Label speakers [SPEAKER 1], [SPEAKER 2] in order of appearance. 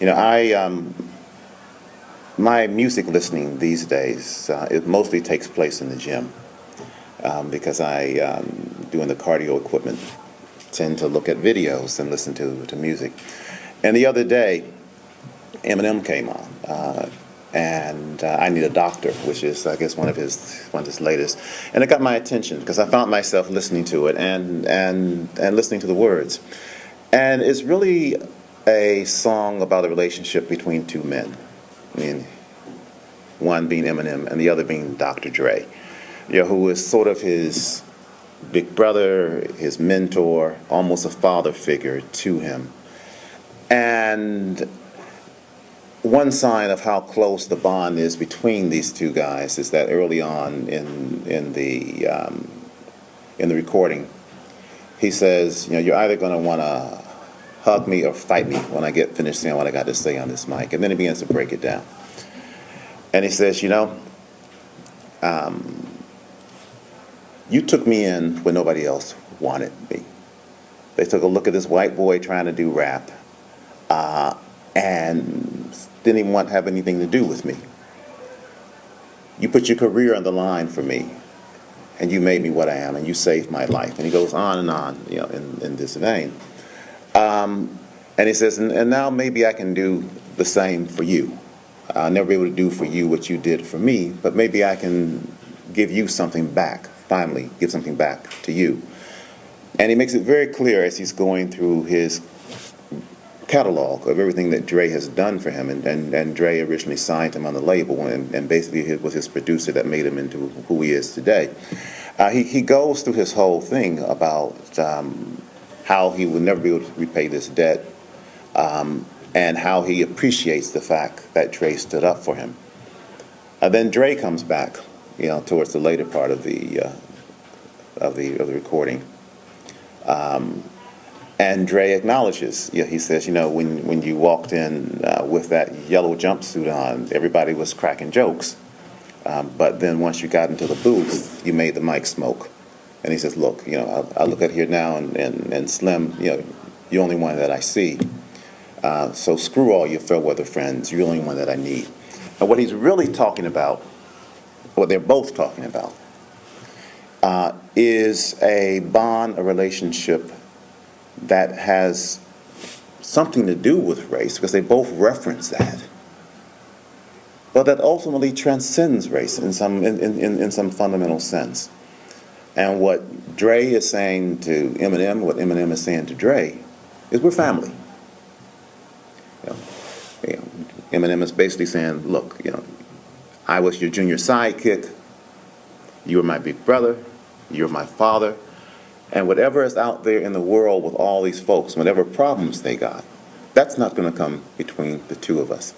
[SPEAKER 1] You know, my music listening these days, it mostly takes place in the gym because I, doing the cardio equipment, tend to look at videos and listen to music. And the other day, Eminem came on, and I Need a Doctor, which is, I guess, one of his latest, and it got my attention because I found myself listening to it and listening to the words, and it's really a song about a relationship between two men. I mean, one being Eminem and the other being Dr. Dre, who is sort of his big brother, his mentor, almost a father figure to him. And one sign of how close the bond is between these two guys is that early on in the recording, he says, you're either going to want to hug me or fight me when I get finished saying what I got to say on this mic. And then he begins to break it down. And he says, you took me in when nobody else wanted me. They took a look at this white boy trying to do rap and didn't even want to have anything to do with me. You put your career on the line for me, and you made me what I am, and you saved my life. And he goes on and on, in this vein. And he says, and now maybe I can do the same for you. I'll never be able to do for you what you did for me, but maybe I can give you something back, finally give something back to you. And he makes it very clear as he's going through his catalog of everything that Dre has done for him, and Dre originally signed him on the label, and basically it was his producer that made him into who he is today. He goes through his whole thing about how he would never be able to repay this debt, and how he appreciates the fact that Dre stood up for him. Then Dre comes back, towards the later part of the recording. And Dre acknowledges, he says, when you walked in with that yellow jumpsuit on, everybody was cracking jokes. But then once you got into the booth, you made the mic smoke. And he says, look, I look at here now and Slim, you're the only one that I see. So screw all your fair weather friends, you're the only one that I need. And what he's really talking about, what they're both talking about, is a bond, a relationship that has something to do with race, because they both reference that, but that ultimately transcends race in some fundamental sense. And what Dre is saying to Eminem, what Eminem is saying to Dre, is we're family. Eminem is basically saying, look, I was your junior sidekick, you were my big brother, you're my father, and whatever is out there in the world with all these folks, whatever problems they got, that's not going to come between the two of us.